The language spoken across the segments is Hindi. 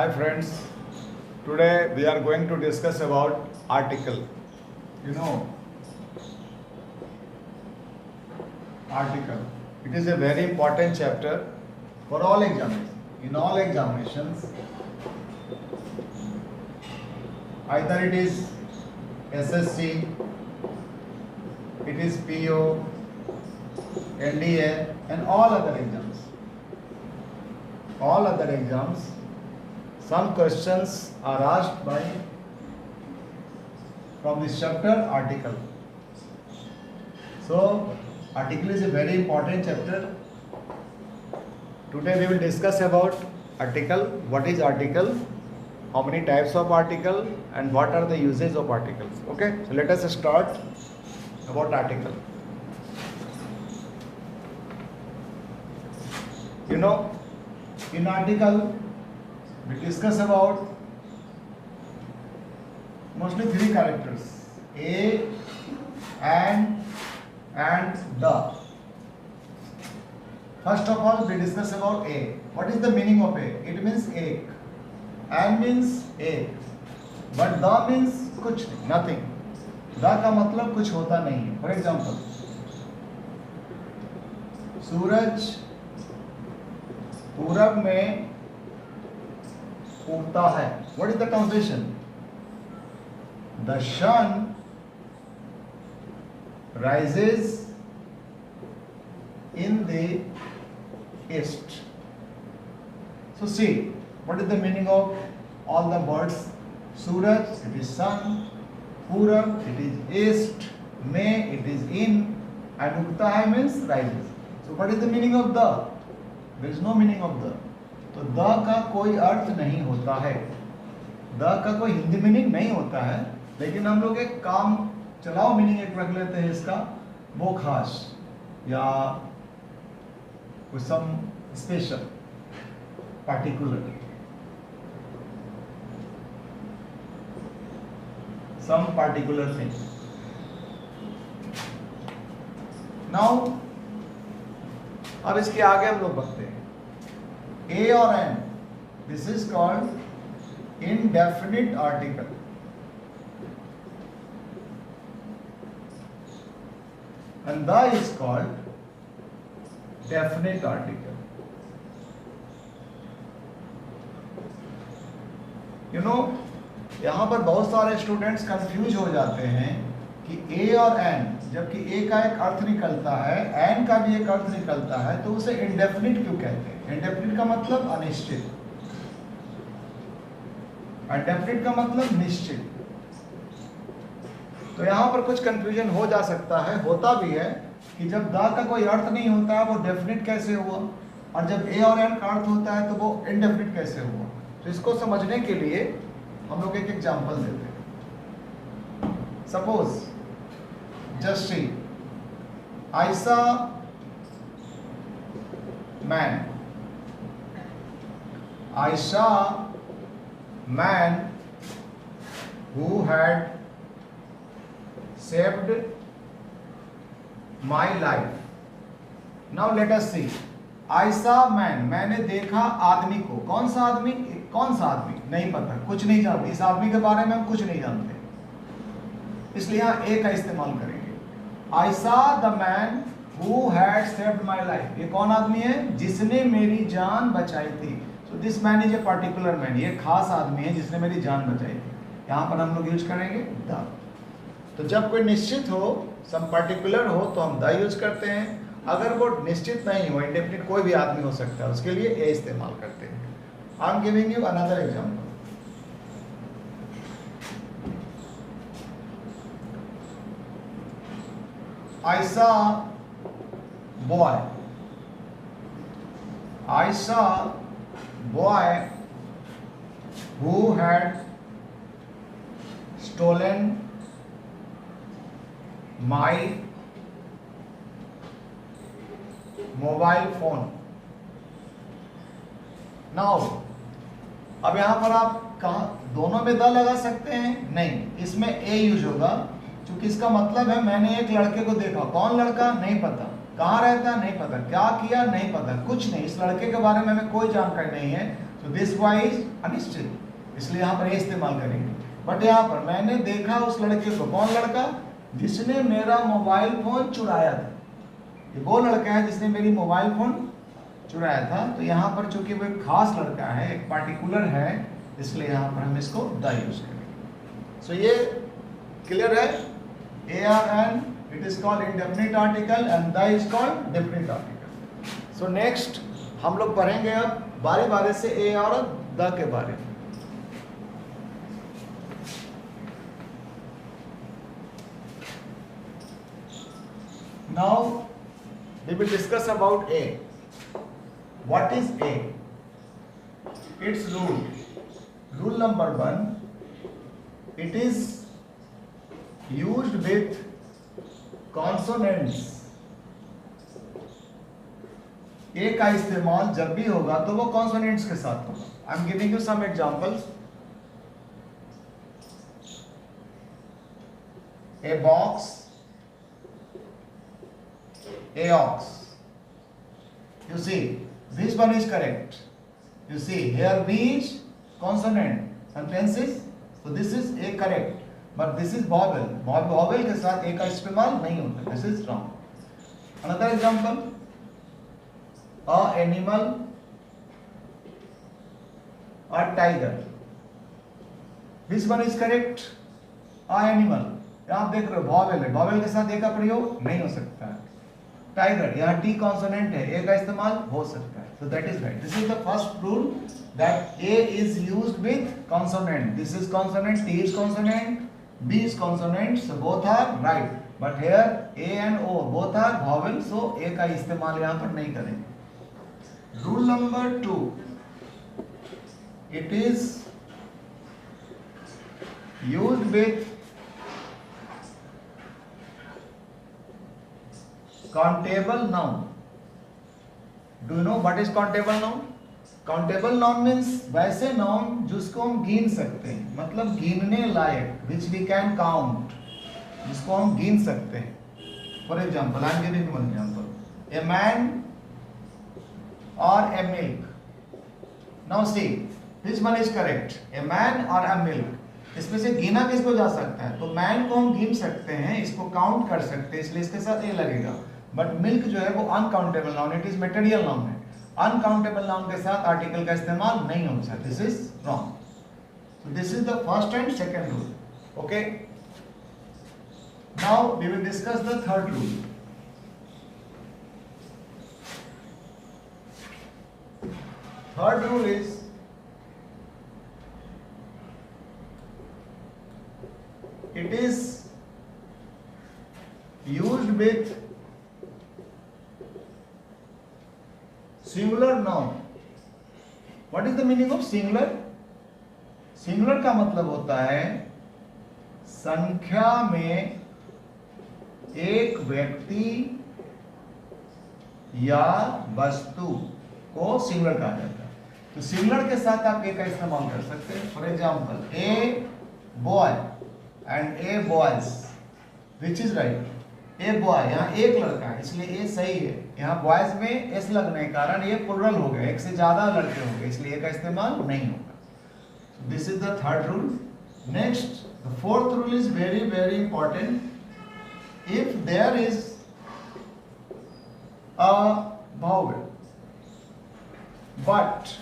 Hi friends, today we are going to discuss about article. You know, article. It is a very important chapter for all examinations. In all examinations, either it is SSC, it is PO, NDA and all other exams. All other exams, some questions are asked from this chapter article. So article is a very important chapter. Today we will discuss about article, what is article, how many types of article and what are the uses of articles. Okay, so let us start about article. You know, in article we discuss about mostly three characters, a, and the. First of all, we discuss about a. What is the meaning of a? It means ek. And means ek. But the means कुछ नहीं, nothing. The का मतलब कुछ होता नहीं है. For example, सूरज पूरब में उगता है. What is the translation? The sun rises in the east. So see, what is the meaning of all the words? Suraj, it is sun. Purab, it is east. May, it is in. And Ukta hai means rises. So what is the meaning of the? There is no meaning of the. तो द का कोई अर्थ नहीं होता है. द का कोई हिंदी मीनिंग नहीं होता है, लेकिन हम लोग एक काम चलाओ मीनिंग एक रख लेते हैं इसका, वो खास या सम स्पेशल पार्टिकुलर, सम पार्टिकुलर थिंग. नाउ अब इसके आगे हम लोग बढ़ते हैं. A और N, this is called indefinite article. And the is called definite article. You know, यहाँ पर बहुत सारे स्टूडेंट्स कंफ्यूज हो जाते हैं कि A और N, जबकि A का एक अर्थ निकलता है, N का भी एक अर्थ निकलता है, तो उसे इंडेफिनिट क्यों कहते हैं? इंडेफिनिट का मतलब अनिश्चित, इंडेफिनिट का मतलब निश्चित. तो यहाँ पर कुछ कंफ्यूजन हो जा सकता है, होता भी है कि जब द का कोई अर्थ नहीं होता है वो डेफिनिट कैसे हुआ, और जब ए और एन का अर्थ होता है तो वो इंडेफिनिट कैसे हुआ. तो इसको समझने के लिए हम लोग एक एग्जांपल देते हैं. Suppose just see, I saw man. I saw man who had saved my life. Now let us see. I saw man. मैंने देखा आदमी को. कौन सा आदमी? कौन सा आदमी? नहीं पता, कुछ नहीं जानते. इस आदमी के बारे में हम कुछ नहीं जानते, इसलिए यहाँ ए का इस्तेमाल करेंगे. I saw the man who had saved my life. ये कौन आदमी है? जिसने मेरी जान बचाई थी. So this man is a particular man. ये खास आदमी है जिसने मेरी जान बचाई थी. यहाँ पर हम लोग यूज करेंगे the. तो जब कोई निश्चित हो, सम पर्टिकुलर हो, तो हम the यूज करते हैं. अगर वो निश्चित नहीं हो, इंडेफिनिट कोई भी आदमी हो सकता है, उसके लिए a इस्तेमाल करते हैं. I am giving you another example. I saw boy. I saw boy who had stolen my mobile phone. Now, अब यहाँ पर आप कहाँ दोनों में द लगा सकते हैं? नहीं, इसमें ए यूज होगा, क्योंकि इसका मतलब है मैंने एक लड़के को देखा. कौन लड़का? नहीं पता. कहाँ रहता? नहीं पता. क्या किया? नहीं पता. कुछ नहीं, इस लड़के के बारे में हमें कोई जानकारी नहीं है. तो दिस बॉय इज अनिश्चित, इसलिए यहाँ पर ए इस्तेमाल करेंगे। बट यहाँ पर मैंने देखा उस लड़के को, कौन लड़का? जिसने मेरा मोबाइल फोन चुराया था। ये वो लड़का है जिसने मेरी मोबाइल फोन चुराया था। तो यहाँ पर चूंकि वो एक खास लड़का है, एक पार्टिकुलर है, इसलिए यहाँ पर हम इसको द यूज करेंगे। सो ये क्लियर है? A or an it is called indefinite article and the is called definite article. So next हम लोग पढ़ेंगे अब बारी बारी से ए और द के बारे में। Now we will discuss about A. What is A? Its rule. Rule number 1. It is used with consonants. A का इस्तेमाल जब भी होगा तो वो consonants के साथ होगा. I am giving you some examples. A box. A ox. You see, which one is correct? You see, here B is consonant sentences, so this is A correct. But this is vowel. Vowel के साथ A का इस्तेमाल नहीं होता. This is wrong. Another example. A animal. A tiger. Which one is correct? A animal. आप देख रहे हो vowel है. Vowel के साथ A का प्रयोग नहीं हो सकता है. टाइगर, यहाँ टी कॉन्सोनेंट है, ए का इस्तेमाल हो सकता है, so that is right. This is the first rule that A is used with consonant. This is consonant, T is consonant, B is consonant, so both are right. But here A and O both are vowel, so A का इस्तेमाल यहाँ पर नहीं करेंगे. Rule number 2. It is used with countable noun. Do you know what is countable noun? Countable noun means वैसे noun जिसको हम गिन सकते हैं, मतलब गिनने लायक, which we can count, जिसको हम गिन सकते हैं. For example, I am giving you one example. A man or a milk. Now see, which one is correct? A man or a milk? इसमें से गिना किसको जा सकता है? तो मैन को हम गिन सकते हैं, इसको काउंट कर सकते हैं, इसलिए इसके साथ ए लगेगा. बट मिल्क जो है वो uncountable noun, it is material noun है. अनकाउंटेबल नाउन के साथ आर्टिकल का इस्तेमाल नहीं हो सकता. This is wrong. So this is the first and second rule. Okay, now we will discuss the third rule. Third rule is it is used with singular noun. What is the meaning of singular? Singular का मतलब होता है संख्या में एक व्यक्ति या वस्तु को सिंगुलर कहा जाता है. तो सिंगुलर के साथ आप ए का इस्तेमाल कर सकते हैं. For example, a boy and a boys, which is right? A boy, यहाँ एक लड़का है इसलिए ए सही है. यहाँ boys में एस लगने के कारण ये प्लुरल हो गया, एक से ज्यादा लड़के हो गए, इसलिए ए का इस्तेमाल नहीं होगा. This is the third rule. Next, the fourth rule is very very important. If there is a vowel but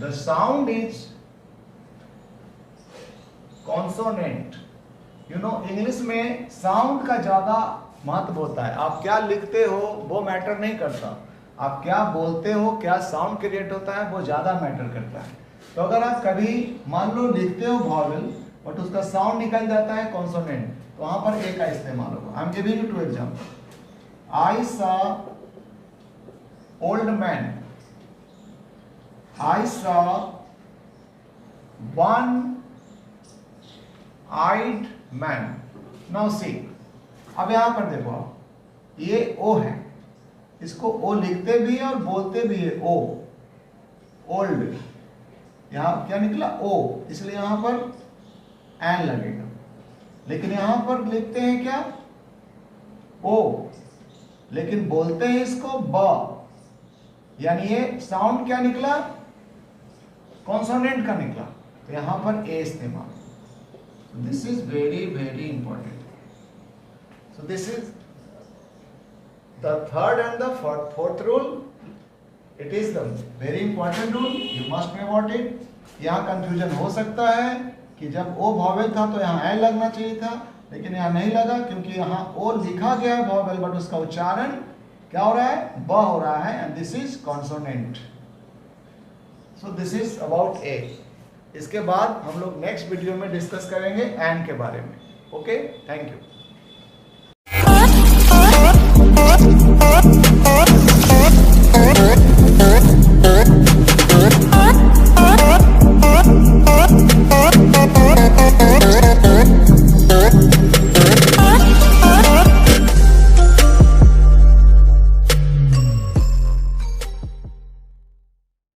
the sound is consonant. You know, English में साउंड का ज्यादा महत्व होता है. आप क्या लिखते हो वो मैटर नहीं करता, आप क्या बोलते हो, क्या साउंड क्रिएट होता है वो ज्यादा मैटर करता है. तो अगर आप कभी मान लो लिखते हो वॉवेल बट उसका साउंड निकल जाता है कॉन्सोनेंट, तो वहां पर ए का इस्तेमाल होगा. I am giving you two example. I saw old man. I saw one eyed man. Now see, अब यहां पर देखो, ये ओ है, इसको ओ लिखते भी है और बोलते भी है. ओ, ओल्ड, यहां क्या निकला? ओ, इसलिए यहां पर एन लगेगा. लेकिन यहां पर लिखते हैं क्या? ओ, लेकिन बोलते हैं इसको ब. यानी ये साउंड क्या निकला, कॉन्सोनेंट का निकला, तो यहां पर ए इस्तेमाल। This is very very important. So this is the third and the fourth rule. It is the very important rule, you must know about it. यहाँ कंफ्यूजन हो सकता है कि जब ओ वॉवेल था तो यहाँ ए लगना चाहिए था, लेकिन यहाँ नहीं लगा क्योंकि यहाँ ओ लिखा गया है वॉवेल, बट उसका उच्चारण क्या हो रहा है, ब हो रहा है, and this is consonant. So this is about a. इसके बाद हम लोग नेक्स्ट वीडियो में डिस्कस करेंगे एंड के बारे में। Okay, thank you.